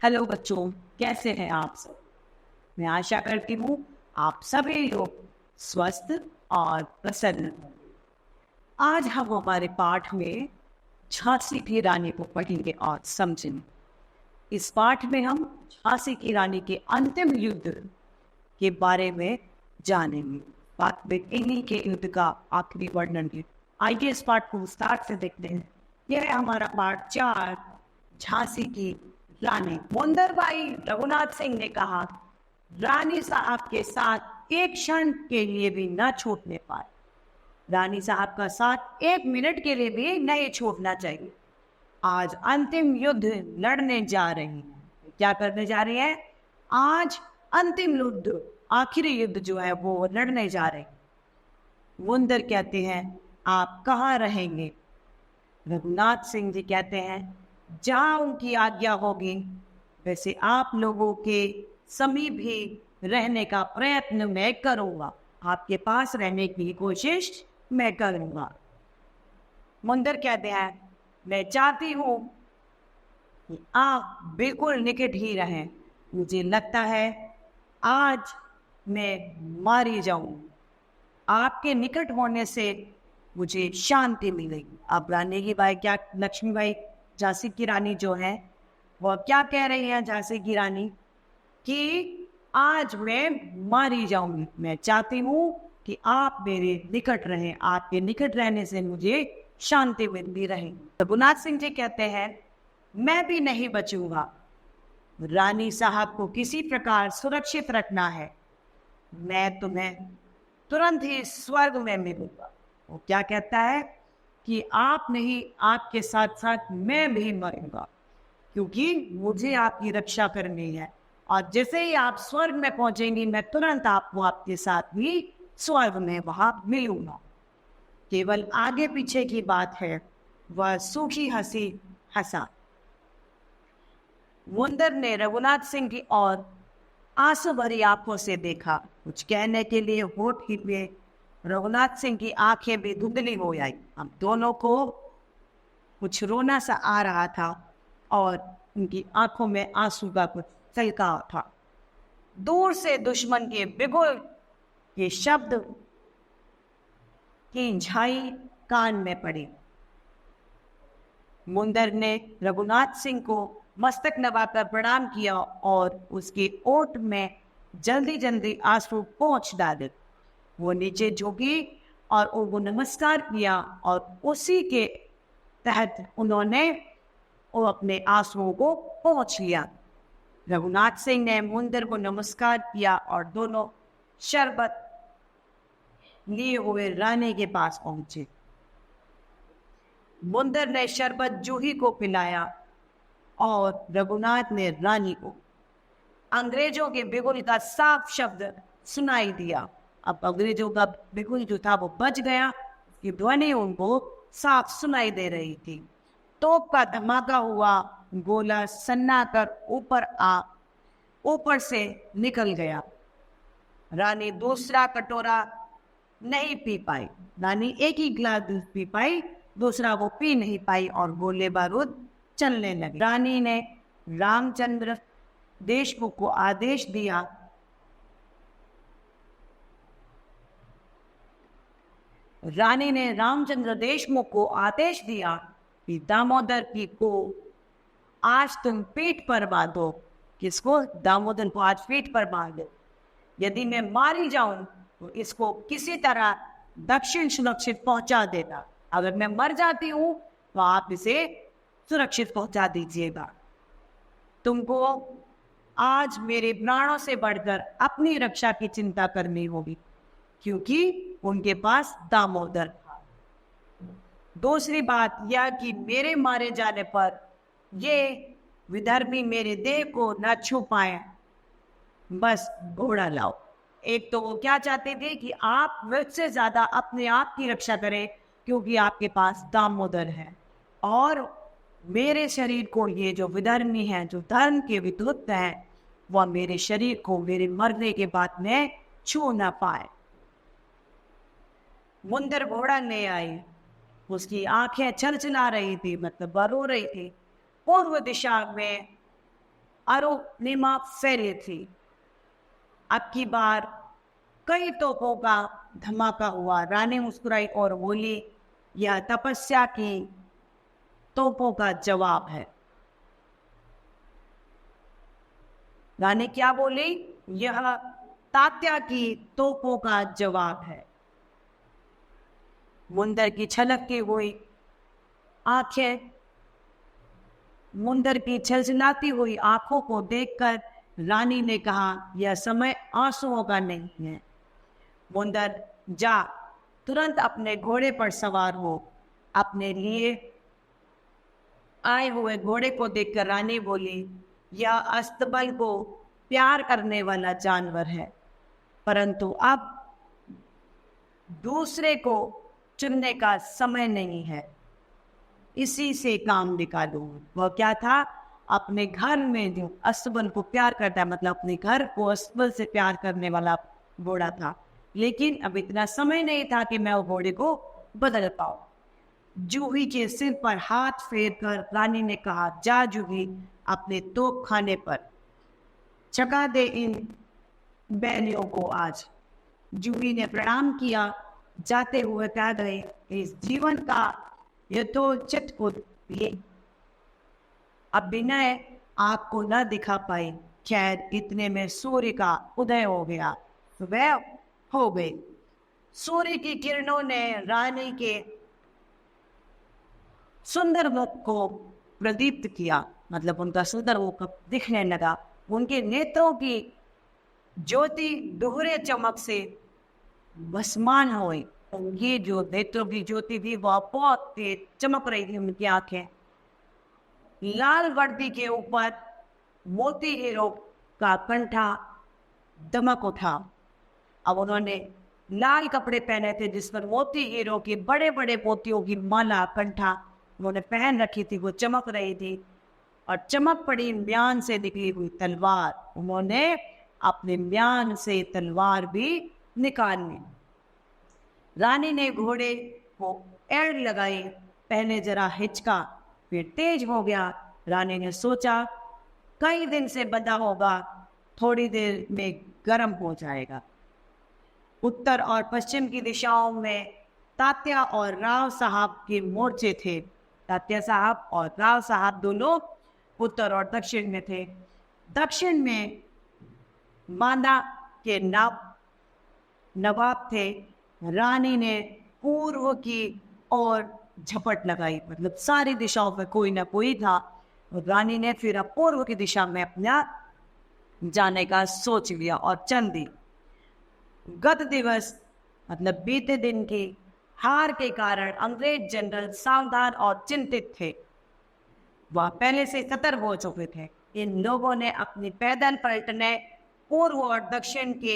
Hello बच्चों, कैसे हैं आप सब। मैं आशा करती हूँ आप सभी लोग स्वस्थ और प्रसन्न हैं। आज हम हमारे पाठ में झांसी की रानी को पढ़ेंगे और समझेंगे। इस पाठ में हम झांसी की रानी के अंतिम युद्ध के बारे में जानेंगे। पाठ में इन्हीं के युद्ध का आखिरी वर्णन है। आइए इस पाठ को विस्तार से देखते हैं। यह है हमारा पाठ 4, झांसी की रानी। मुंदरबाई रघुनाथ सिंह ने कहा, रानी साहब के साथ एक क्षण के लिए भी न छूटने पाए। रानी साहब का साथ एक मिनट के लिए भी नहीं छूटना चाहिए। आज अंतिम युद्ध लड़ने जा रही हैं। क्या करने जा रही है? आज अंतिम युद्ध, आखिरी युद्ध जो है वो लड़ने जा रहे हैं। मुंदर कहते हैं, आप कहाँ रहेंगे? रघुनाथ सिंह जी कहते हैं, जहाँ उनकी आज्ञा होगी वैसे आप लोगों के समीप भी रहने का प्रयत्न मैं करूँगा। आपके पास रहने की कोशिश मैं करूँगा। मुंदर कहते हैं, मैं चाहती हूँ कि आप बिल्कुल निकट ही रहें। मुझे लगता है आज मैं मारी जाऊँ। आपके निकट होने से मुझे शांति मिलेगी। अब रानी की बाई क्या, लक्ष्मीबाई झांसी की रानी जो है वह क्या कह रही है? झांसी की रानी कि आज मैं मारी जाऊंगी। मैं चाहती हूँ कि आप मेरे निकट रहें। आपके निकट रहने से मुझे शांति मिलती रहे। रघुनाथ सिंह जी कहते हैं, मैं भी नहीं बचूंगा। रानी साहब को किसी प्रकार सुरक्षित रखना है। मैं तुम्हें तुरंत ही स्वर्ग में मिलूंगा। वो क्या कहता है कि आप नहीं, आपके साथ साथ मैं भी मरूंगा, क्योंकि मुझे आपकी रक्षा करनी है। और जैसे ही आप स्वर्ग में पहुंचेंगी मैं तुरंत आपको आपके साथ भी स्वर्ग में वहां मिलूंगा। केवल आगे पीछे की बात है। वह सूखी हंसी हंसा। मुंदर ने रघुनाथ सिंह की ओर आंसू भरी आंखों से देखा। कुछ कहने के लिए होठ हिले। रघुनाथ सिंह की आंखें भी धुंधली हो आई। हम दोनों को कुछ रोना सा आ रहा था और उनकी आंखों में आंसू का कुछ छलका था। दूर से दुश्मन के बिगुल के शब्द की झाई कान में पड़ी। मुंदर ने रघुनाथ सिंह को मस्तक नवाकर प्रणाम किया और उसके ओठ में जल्दी जल्दी आंसू पोंछ डाले। वो नीचे झुकी और उनको नमस्कार किया और उसी के तहत उन्होंने वो अपने आंसुओं को पोंछ लिया। रघुनाथ सिंह ने मुंदर को नमस्कार किया और दोनों शरबत लिए हुए रानी के पास पहुंचे। मुंदर ने शरबत जूही को पिलाया और रघुनाथ ने रानी को। अंग्रेजों के बिगुल का साफ शब्द सुनाई दिया। अब अंग्रेजों का बिगुल जो था वो बज गया। ये ध्वनि उनको साफ सुनाई दे रही थी। तोप का धमाका हुआ। गोला सन्ना कर ऊपर से निकल गया। रानी दूसरा कटोरा नहीं पी पाई। रानी एक ही गिलास दूध पी पाई, दूसरा वो पी नहीं पाई और गोले बारूद चलने लगे। रानी ने रामचंद्र देशमुख को आदेश दिया कि दामोदर की को आज तुम पीठ पर बांधो। किसको? दामोदर को आज पीठ पर बांधो। यदि मैं मारी जाऊं तो इसको किसी तरह दक्षिण सुरक्षित पहुंचा देना। अगर मैं मर जाती हूं तो आप इसे सुरक्षित पहुंचा दीजिएगा। तुमको आज मेरे प्राणों से बढ़कर अपनी रक्षा की चिंता करनी होगी, क्योंकि उनके पास दामोदर था। दूसरी बात यह कि मेरे मारे जाने पर ये विधर्मी मेरे देह को न छू पाए। बस घोड़ा लाओ। एक तो वो क्या चाहते थे कि आप मुझसे ज्यादा अपने आप की रक्षा करें, क्योंकि आपके पास दामोदर है। और मेरे शरीर को ये जो विधर्मी है, जो धर्म के विरुद्ध है, वह मेरे शरीर को मेरे मरने के बाद में छू ना पाए। मुंदर घोड़ा ले आई। उसकी आंखें छलछला रही थी, मतलब रो रही थी। पूर्व दिशा में अरुणिमा फैली थी। अब की बार कई तोपों का धमाका हुआ। रानी मुस्कुराई और बोली, यह तपस्या की तोपों का जवाब है। रानी क्या बोली? यह तात्या की तोपों का जवाब है। मुंदर की छलकती हुई आंखें, मुंदर की छलछलाती हुई आंखों को देखकर रानी ने कहा, यह समय आंसुओं का नहीं है। मुंदर, जा, तुरंत अपने घोड़े पर सवार हो। अपने लिए आए हुए घोड़े को देखकर रानी बोली, यह अस्तबल को प्यार करने वाला जानवर है, परंतु अब दूसरे को चुनने का समय नहीं है। इसी से काम निकालो। वह क्या था? अपने घर में जो अस्तबल को प्यार करता है, मतलब अपने घर को अस्तबल से प्यार करने वाला घोड़ा था, लेकिन अब इतना समय नहीं था कि मैं वो घोड़े को बदल पाऊं। जूही के सिर पर हाथ फेरकर रानी ने कहा, जा जूही, अपने तोप खाने पर चका दे इन बैलियों को आज। जूही ने प्रणाम किया। जाते हुए कह गए, इस जीवन का यथोचित को अब विनय आपको न दिखा पाए। खैर, इतने में सूर्य का उदय हो गया। सुबह हो गई। सूर्य की किरणों ने रानी के सुंदर मुख को प्रदीप्त किया, मतलब उनका सुंदर मुख दिखने लगा। उनके नेत्रों की ज्योति दोहरे चमक से भस्मान हुई। उनकी जो नेत्रों की ज्योति थी वह बहुत तेज चमक रही थी। उनकी आंखें लाल वर्दी के ऊपर मोती हीरो का कंठा दमक उठा। अब उन्होंने लाल कपड़े पहने थे जिस पर मोती हीरो की बड़े बड़े मोतियों की माला कंठा उन्होंने पहन रखी थी, वो चमक रही थी। और चमक पड़ी म्यान से निकली हुई तलवार। उन्होंने अपने म्यान से तलवार भी निकाली। रानी ने घोड़े को एड़ लगाई। पहले जरा हिचका, फिर तेज हो गया। रानी ने सोचा, कई दिन से बंधा होगा, थोड़ी देर में गर्म हो जाएगा। उत्तर और पश्चिम की दिशाओं में तात्या और राव साहब के मोर्चे थे। तात्या साहब और राव साहब दोनों उत्तर और दक्षिण में थे। दक्षिण में मांदा के नवाब थे। रानी ने पूर्व की ओर झपट लगाई, मतलब सारी दिशाओं में कोई ना कोई था। और रानी ने फिर अब पूर्व की दिशा में अपना जाने का सोच लिया और चल दी। गत दिवस, मतलब बीते दिन की हार के कारण अंग्रेज जनरल सावधान और चिंतित थे। वह पहले से सतर्क हो चुके थे। इन लोगों ने अपनी पैदल पलटने पूर्व और दक्षिण के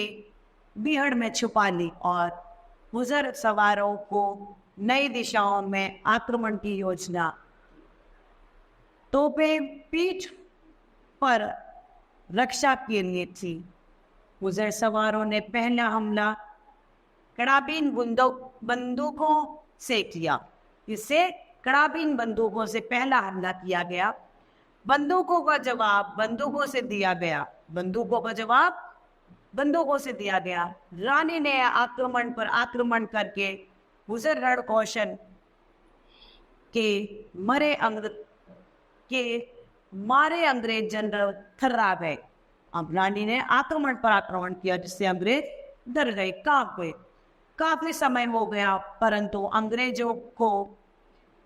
बीहड़ में छुपा ली और गुजर सवारों को नई दिशाओं में आक्रमण की योजना। तोपें पीठ पर रक्षा के लिए थी। गुजर सवारों ने पहला हमला कड़ाबीन बंदूकों से किया। इससे कड़ाबीन बंदूकों से पहला हमला किया गया। बंदूकों का जवाब बंदूकों से दिया गया। बंदूकों का जवाब बंदूकों से दिया गया। रानी ने आक्रमण पर आक्रमण करके गुजर रण कौशन के मारे अंग्रेज जनरल थर्रा गए। अब रानी ने आक्रमण पर आक्रमण किया जिससे अंग्रेज डर गए, कांप गए। काफी समय हो गया परंतु अंग्रेजों को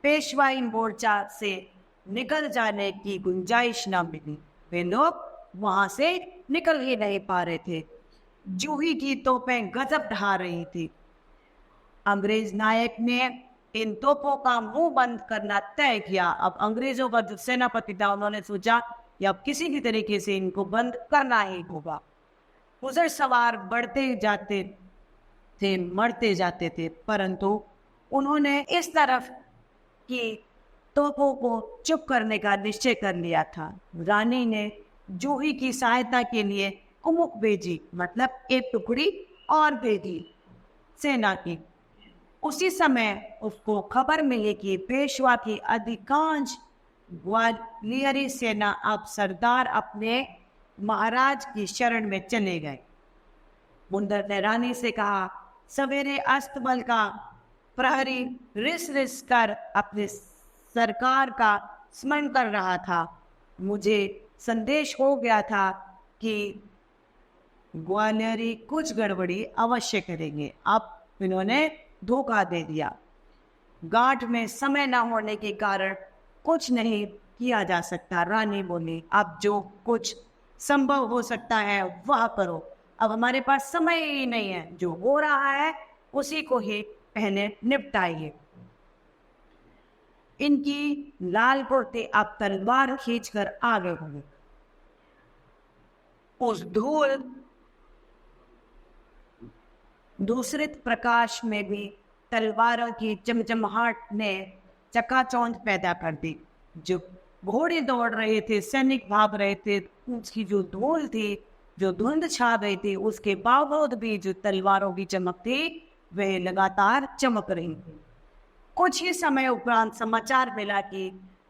पेशवाई मोर्चा से निकल जाने की गुंजाइश न मिली। वे लोग वहां से निकल ही नहीं पा रहे थे। जूही की तोपें गजब ढा रही थी। अंग्रेज नायक ने इन तोपों का मुंह बंद करना तय किया। अब अंग्रेजों का जो सेनापति था उन्होंने सोचा कि अब किसी भी तरीके से इनको बंद करना ही होगा। गुजर सवार बढ़ते जाते थे, मरते जाते थे, परंतु उन्होंने इस तरफ की तोपों को चुप करने का निश्चय कर लिया था। रानी ने जूही की सहायता के लिए कुमुक भेजी, मतलब एक टुकड़ी और भेजी सेना की। उसी समय उसको खबर मिली कि पेशवा की अधिकांश ग्वालियरी सेना अब सरदार अपने महाराज की शरण में चले गए। मुंदर ने रानी से कहा, सवेरे अस्तबल का प्रहरी रिस रिस कर अपने सरकार का स्मरण कर रहा था। मुझे संदेश हो गया था कि ग्वालियरी कुछ गड़बड़ी अवश्य करेंगे। अब इन्होंने धोखा दे दिया। गांठ में समय न होने के कारण कुछ नहीं किया जा सकता। रानी बोली, अब जो कुछ संभव हो सकता है वह करो। अब हमारे पास समय ही नहीं है, जो हो रहा है उसी को ही पहले निपटाइए। इनकी लाल कुर्ते अब तलवार खींचकर आगे बढ़े। उस धूल दूसरित प्रकाश में भी तलवारों की चमचमाहट ने चकाचौंध पैदा कर दी। जो घोड़े दौड़ रहे थे, सैनिक भाग रहे थे, उसकी जो धूल थी, जो धुंध छा गई थी, उसके बावजूद भी जो तलवारों की चमक थी वह लगातार चमक रही थी। कुछ ही समय उपरांत समाचार मिला कि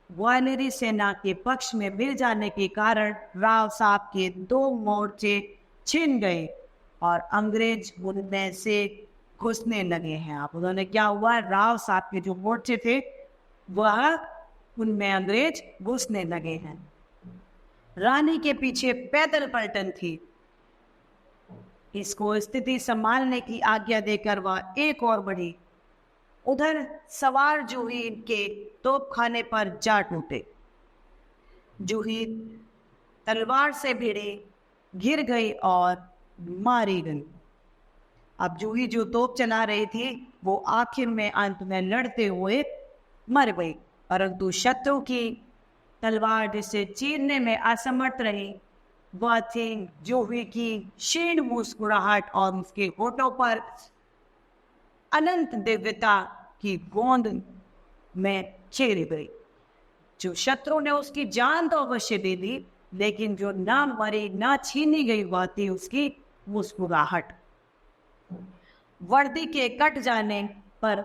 ग्वालियरी सेना के पक्ष में मिल जाने के कारण राव साहब के 2 मोर्चे छिन गए और अंग्रेज उनमें से घुसने लगे हैं। अब उन्होंने क्या हुआ, राव साहब के जो मोर्चे थे वह उनमें अंग्रेज घुसने लगे हैं। रानी के पीछे पैदल पलटन थी। इसको स्थिति संभालने की आज्ञा देकर वह एक और बढ़ी। उधर सवार जूही के तोपखाने पर जा टूटे। जूही तलवार से भिड़ी, गिर गई और मारी गई। अब जूही जो तोप चला रही थी वो आखिर में अंत में लड़ते हुए मर गई, परंतु शत्रु की तलवार जिसे चीरने में असमर्थ रही वह थी जूही की क्षीण मुस्कुराहट और उसके होठों पर अनंत दिव्यता की गोंद में चीरी गई। जो शत्रु ने उसकी जान तो अवश्य दे दी, लेकिन जो ना मरी ना छीनी गई वह थी उसकी मुस्कुराहट। वर्दी के कट जाने पर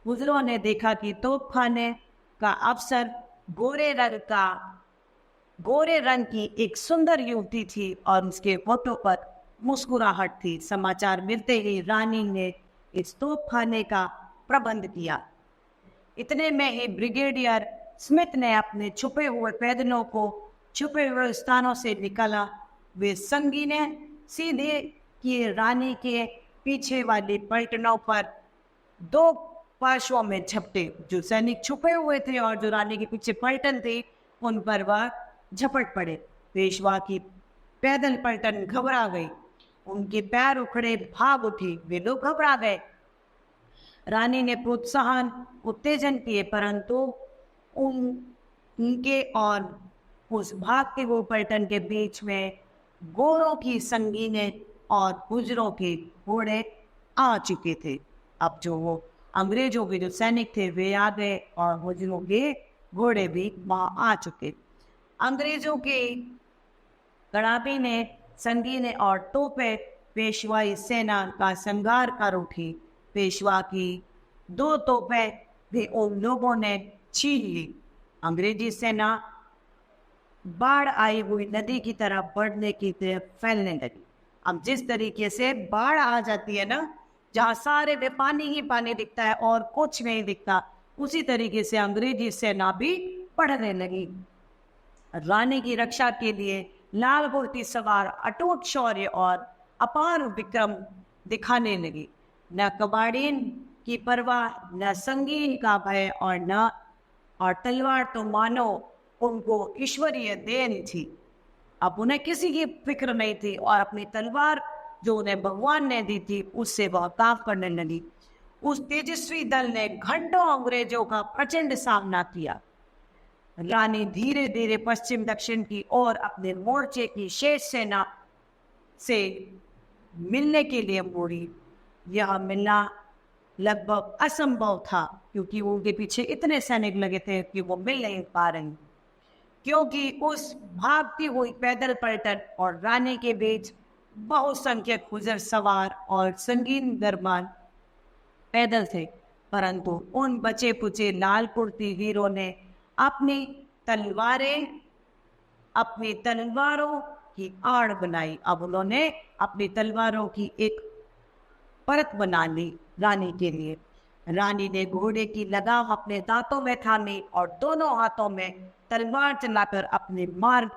बुजुर्गों ने देखा कि तोपखाने का अफसर गोरे रंग की एक सुंदर युवती थी और उसके होठों पर मुस्कुराहट थी। समाचार मिलते ही रानी ने इस तोपखाने का प्रबंध किया। इतने में ही ब्रिगेडियर स्मिथ ने अपने छुपे हुए पैदलों को छुपे हुए स्थानों से निकाला। वे संगीने सीधे किए रानी के पीछे वाली पलटनों पर 2 पार्श्वों में झपटे। जो सैनिक छुपे हुए थे और जो रानी के पीछे पलटन थी उन पर वह झपट पड़े। पेशवा की पैदल पलटन घबरा गई, उनके पैर उखड़े, भाग उठी, वे लोग घबरा गए। रानी ने प्रोत्साहन उत्तेजन किए, परंतु उनके और उस भागते हुए पलटन के बीच में गोरों की संगीने और गुजरों के घोड़े आ चुके थे। अब जो वो अंग्रेजों के जो सैनिक थे वे आ गए और गुजरों के घोड़े भी वहां आ चुके। अंग्रेजों के कड़ापी ने संगीने और तोपे पेशवाई सेना का संघार कर उठी। पेशवा की 2 तोपें भी उन लोगों ने छीन ली। अंग्रेजी सेना बाढ़ आई हुई नदी की तरफ बढ़ने की तरफ फैलने लगी। अब जिस तरीके से बाढ़ आ जाती है ना, जहाँ सारे में पानी ही पानी दिखता है और कुछ नहीं दिखता, उसी तरीके से अंग्रेजी सेना भी बढ़ने लगी। रानी की रक्षा के लिए लाल कुर्ती सवार अटूट शौर्य और अपार विक्रम दिखाने लगी। न कबाड़ीन की परवाह, न संगीन का भय और तलवार तो मानो उनको ईश्वरीय देन थी। अब उन्हें किसी की फिक्र नहीं थी और अपनी तलवार जो उन्हें भगवान ने दी थी उससे वह काम करने लगी। उस तेजस्वी दल ने घंटों अंग्रेजों का प्रचंड सामना किया। रानी धीरे धीरे पश्चिम दक्षिण की ओर अपने मोर्चे की शेष सेना से मिलने के लिए मुड़ी। यह मिलना लगभग असंभव था क्योंकि उनके पीछे इतने सैनिक लगे थे कि वो मिल नहीं पा रहे, क्योंकि उस भागती हुई पैदल पलटन और रानी के बीच बहुसंख्यक गुजर सवार और संगीन दरबान पैदल थे। परंतु उन बचे पुचे लाल कुर्ती वीरों ने अपनी तलवारें अपनी तलवारों की आड़ बनाई। अब उन्होंने अपनी तलवारों की एक परत बना ली रानी के लिए। रानी ने घोड़े की लगाम अपने दांतों में थामी और दोनों हाथों में तलवार चलाकर अपने मार्ग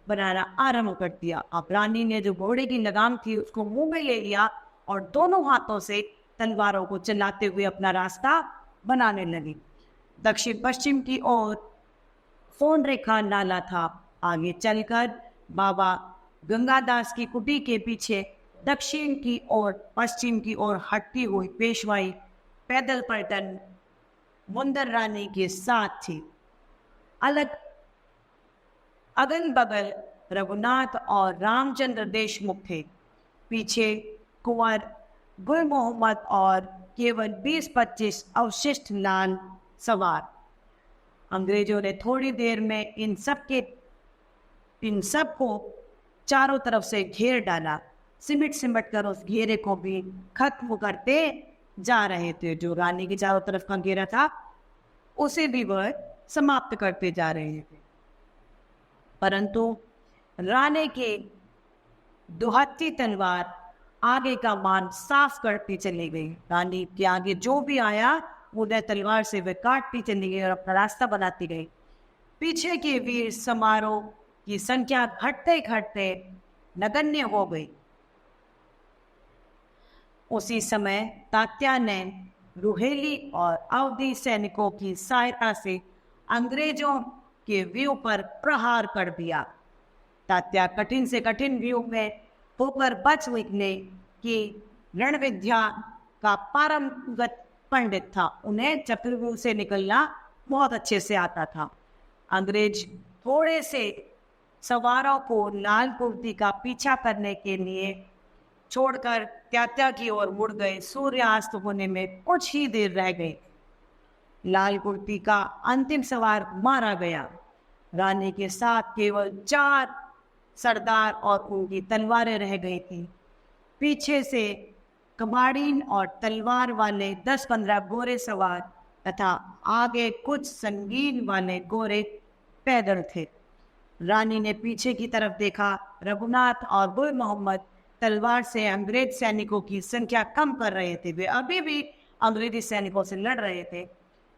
बनाना आरंभ कर दिया। अब रानी ने जो घोड़े की लगाम थी उसको मुंह में ले लिया और दोनों हाथों से तलवारों को चलाते हुए अपना रास्ता बनाने लगी। दक्षिण पश्चिम की ओर फोन रेखा नाला था। आगे चलकर बाबा गंगादास की कुटी के पीछे दक्षिण की ओर पश्चिम की ओर हटती हुई पेशवाई पैदल पलटन मुंदर रानी के साथ थी। अलग अगल बगल रघुनाथ और रामचंद्र देशमुख थे। पीछे कुंवर गुल मोहम्मद और केवल 20-25 अवशिष्ट लाल सवार। अंग्रेजों ने थोड़ी देर में इन सब को चारों तरफ से घेर डाला। सिमट कर उस घेरे को भी खत्म करते जा रहे थे। जो रानी के चारों तरफ का घेरा था उसे भी वह समाप्त करते जा रहे थे। परंतु रानी के दुहत्ती तलवार आगे का मार्ग साफ करती चली गई। रानी के आगे जो भी आया उन्हें तलवार से वे काटती चली गई और अपना रास्ता बनाती गई। पीछे के वीर समारोह की संख्या घटते घटते नगण्य हो गई। उसी समय तात्या ने रुहेली और अवधी सैनिकों की सहायता से अंग्रेजों के व्यूह पर प्रहार कर दिया। तात्या कठिन से कठिन व्यूह में होकर बच निकले कि रणविद्या का पारंगत पंडित था। उन्हें चक्रव्यूह से निकलना बहुत अच्छे से आता था। अंग्रेज थोड़े से सवारों को लाल कुर्ती का पीछा करने के लिए छोड़कर त्यात्या की ओर मुड़ गए। सूर्यास्त होने में कुछ ही देर रह गई। लाल कुर्ती का अंतिम सवार मारा गया। रानी के साथ केवल 4 सरदार और उनकी तलवारें रह गई थी। पीछे से कमाड़ीन और तलवार वाले 10-15 गोरे सवार तथा आगे कुछ संगीन वाले गोरे पैदल थे। रानी ने पीछे की तरफ देखा। रघुनाथ और गुल मोहम्मद तलवार से अंग्रेज सैनिकों की संख्या कम कर रहे थे। वे अभी भी अंग्रेजी सैनिकों से लड़ रहे थे।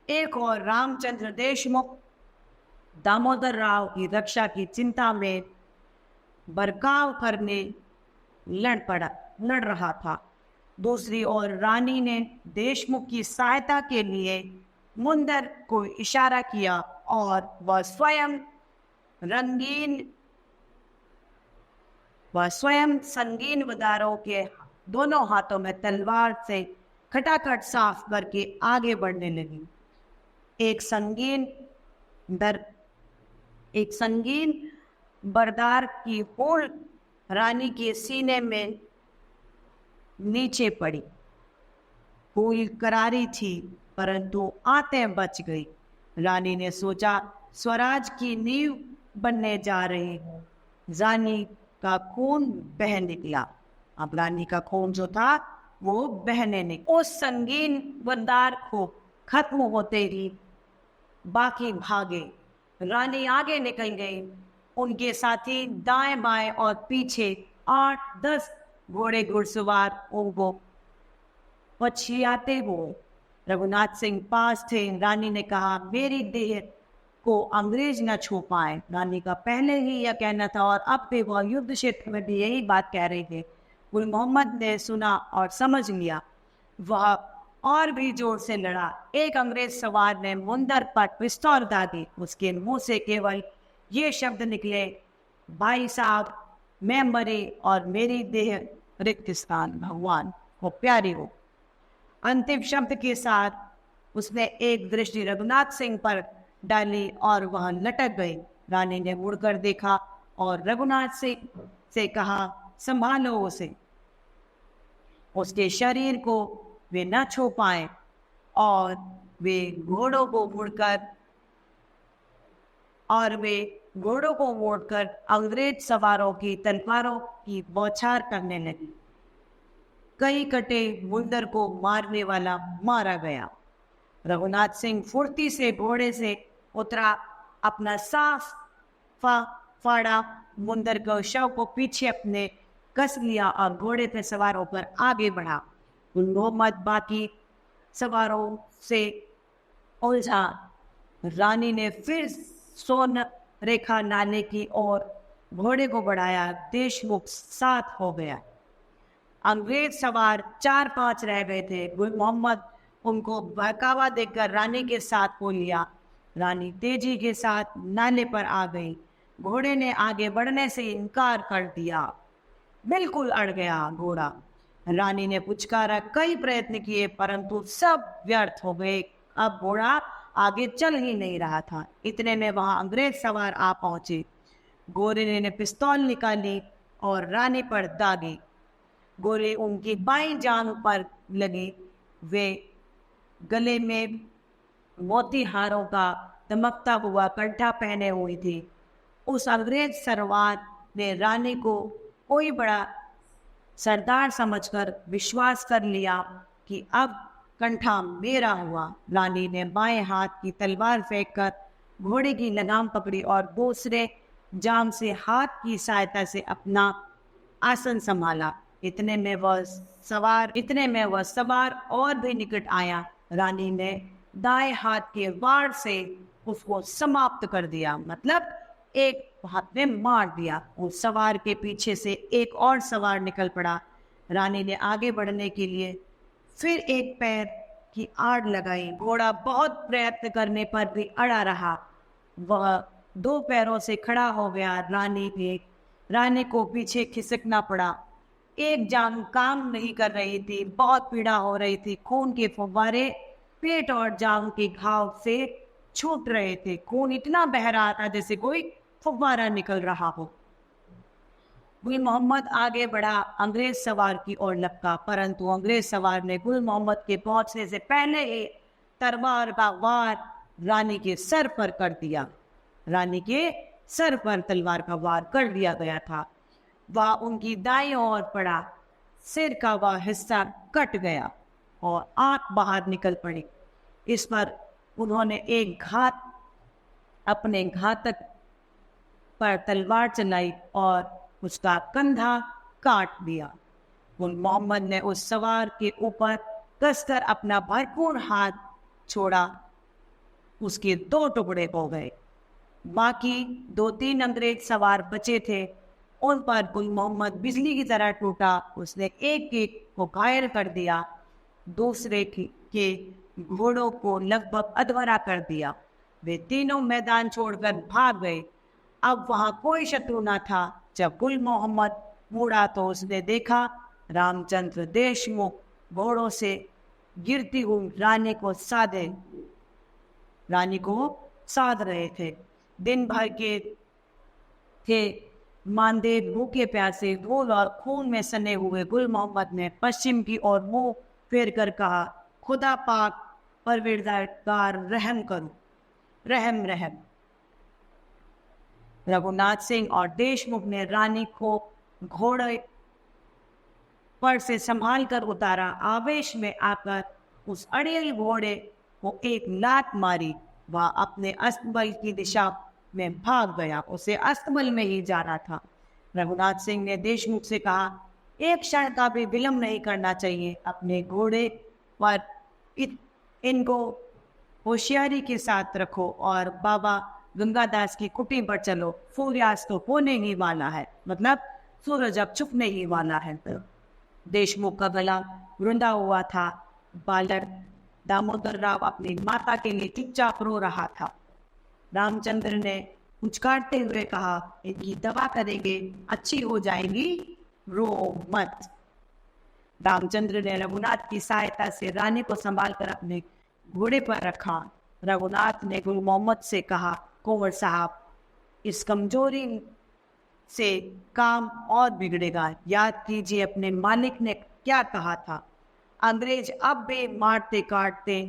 एक और रामचंद्र देशमुख दामोदर राव की रक्षा की चिंता में बर्ताव करने लड़ रहा था। दूसरी ओर रानी ने देशमुख की सहायता के लिए मुंदर को इशारा किया और वह स्वयं संगीन वदारों के दोनों हाथों में तलवार से खटाखट साफ करके आगे बढ़ने लगी। एक संगीन बरदार की होड़ रानी के सीने में नीचे पड़ी। फूल करारी थी परंतु आते बच गई। रानी ने सोचा स्वराज की नींव बनने जा रही हूँ। रानी का खून बह निकला। अब रानी का खून जो था वो बहने निकला। उस संगीन बरदार को खत्म होते ही बाकी भागे। रानी आगे निकल गई। उनके साथी दाएं बाएं और पीछे 8-10 घोड़े घुड़सवार उनको पछियाते हुए रघुनाथ सिंह पास थे। रानी ने कहा मेरी देह को अंग्रेज न छू पाए। रानी का पहले ही यह कहना था और अब भी वह युद्ध क्षेत्र में भी यही बात कह रहे थे। गुल मोहम्मद ने सुना और समझ लिया। वह और भी जोर से लड़ा। एक अंग्रेज सवार ने मुंदर पर पिस्तौल दागी। उसके मुंह से केवल ये शब्द निकले, भाई साहब मैं मरे और मेरी देह रिक्त स्थान भगवान को प्यारी हो। अंतिम शब्द के साथ उसने एक दृष्टि रघुनाथ सिंह पर डाली और वह लटक गई। रानी ने मुड़कर देखा और रघुनाथ सिंह से कहा संभालो उसे। उसके शरीर को वे न छू पाए और वे घोड़ों को मोड़कर अंग्रेज सवारों की तलवारों की बौछार करने लगी। कई कटे मुंदर को मारने वाला मारा गया। रघुनाथ सिंह फुर्ती से घोड़े से उतरा अपना साफ फाड़ा मुंदर को शव को पीछे अपने कस लिया और घोड़े पे सवार होकर आगे बढ़ा। गुल मोहम्मद बाकी सवारों से उलझा। रानी ने फिर सोन रेखा नाले की ओर घोड़े को बढ़ाया। देशमुख 7 हो गया। अंग्रेज सवार 4-5 रह गए थे। गुल मोहम्मद उनको बहकावा देकर रानी के साथ हो लिया। रानी तेजी के साथ नाले पर आ गई। घोड़े ने आगे बढ़ने से इनकार कर दिया। बिल्कुल अड़ गया घोड़ा। रानी ने पुचकारा, कई प्रयत्न किए परंतु सब व्यर्थ हो गए। अब घोड़ा आगे चल ही नहीं रहा था। इतने में वहां अंग्रेज सवार आ पहुंचे। गोरे ने पिस्तौल निकाली और रानी पर दागी। गोरे उनकी बाईं जांघ पर लगी। वे गले में मोतीहारों का दमकता हुआ कंठा पहने हुई थी। उस अंग्रेज सरदार ने रानी को कोई बड़ा सरदार समझकर विश्वास कर लिया कि अब कंठा मेरा हुआ। रानी ने बाएं हाथ की तलवार फेंककर घोड़े की लगाम पकड़ी और दूसरे जाम से हाथ की सहायता से अपना आसन संभाला। इतने में वह सवार और भी निकट आया। रानी ने दाएं हाथ के वार से उसको समाप्त कर दिया, मतलब एक हाथ में मार दिया। उस सवार के पीछे से एक और सवार निकल पड़ा। रानी ने आगे बढ़ने के लिए फिर एक पैर की आड़ लगाई। घोड़ा बहुत प्रयत्न करने पर भी अड़ा रहा। वह 2 पैरों से खड़ा हो गया। रानी को पीछे खिसकना पड़ा। एक जांघ काम नहीं कर रही थी, बहुत पीड़ा हो रही थी। खून के फव्वारे पेट और जांघ के घाव से छूट रहे थे। खून इतना बह रहा था जैसे कोई फव्वारा निकल रहा हो। गुल मोहम्मद आगे बढ़ा, अंग्रेज सवार की ओर लपका, परंतु अंग्रेज सवार ने गुल मोहम्मद के पहुंचने से पहले ही तलवार का वार रानी के सर पर कर दिया। रानी के सर पर तलवार का वार कर दिया गया था। वह उनकी दाईं ओर पड़ा। सिर का वह हिस्सा कट गया और आंख बाहर निकल पड़ी। इस पर उन्होंने अपने घातक पर तलवार चलाई और उसका कंधा काट दिया। गुल मोहम्मद ने उस सवार के ऊपर कसकर अपना भरपूर हाथ छोड़ा। उसके 2 टुकड़े हो गए। बाकी 2-3 अंग्रेज सवार बचे थे। उन पर गुल मोहम्मद बिजली की तरह टूटा। उसने एक को घायल कर दिया, दूसरे के घोड़ों को लगभग अधमरा कर दिया। वे तीनों मैदान छोड़कर भाग गए। अब वहां कोई शत्रु न था। जब गुल मोहम्मद मुड़ा तो उसने देखा रामचंद्र देशमुख घोड़ों से गिरती हुई रानी को साध रहे थे। दिन भर के थे मांदे, भूखे प्यासे, धूल और खून में सने हुए गुल मोहम्मद ने पश्चिम की ओर मुंह फेर कर कहा, खुदा पाक परवरदिगार रहम करो, रहम। रघुनाथ सिंह और देशमुख ने रानी को घोड़े पर से संभाल कर उतारा। आवेश में आकर उस अड़ियल घोड़े को एक लात मारी। वह अपने अस्तबल की दिशा में भाग गया। उसे अस्तबल में ही जाना था। रघुनाथ सिंह ने देशमुख से कहा, एक क्षण का भी विलंब नहीं करना चाहिए। अपने घोड़े पर इनको होशियारी के साथ रखो और बाबा गंगादास की कुटी पर चलो। सूर्यास्त तो होने ही वाला है, मतलब सूरज अब छुपने ही वाला है। देशमुख का गला रुंधा हुआ था। बालक दामोदर राव अपनी माता के लिए चुपचाप रो रहा था। रामचंद्र ने पुचकारते हुए कहा, इनकी दवा करेंगे, अच्छी हो जाएगी, रो मत। रामचंद्र ने रघुनाथ की सहायता से रानी को संभालकर अपने घोड़े पर रखा। रघुनाथ ने गुल मोहम्मद से कहा, कुंवर साहब, इस कमजोरी से काम और बिगड़ेगा। याद कीजिए अपने मालिक ने क्या कहा था। अंग्रेज अब भी मारते काटते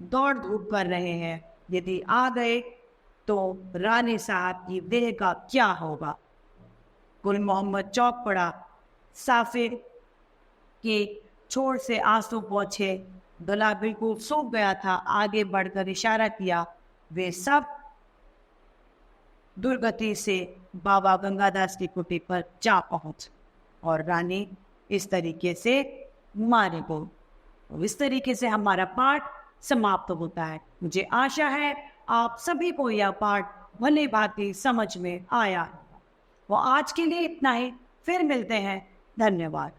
दौड़ धूप कर रहे हैं। यदि आ गए तो रानी साहब की देह का क्या होगा। गुल मोहम्मद चौंक पड़ा। साफे के छोर से आंसू पहुंचे। गला बिल्कुल सूख गया था। आगे बढ़कर इशारा किया। वे सब दुर्गति से बाबा गंगादास की कुटी पर जा पहुंच और रानी इस तरीके से मारे गई। तो इस तरीके से हमारा पाठ समाप्त होता है। मुझे आशा है आप सभी को यह पाठ भली भांति समझ में आया। वो आज के लिए इतना ही, फिर मिलते हैं। धन्यवाद।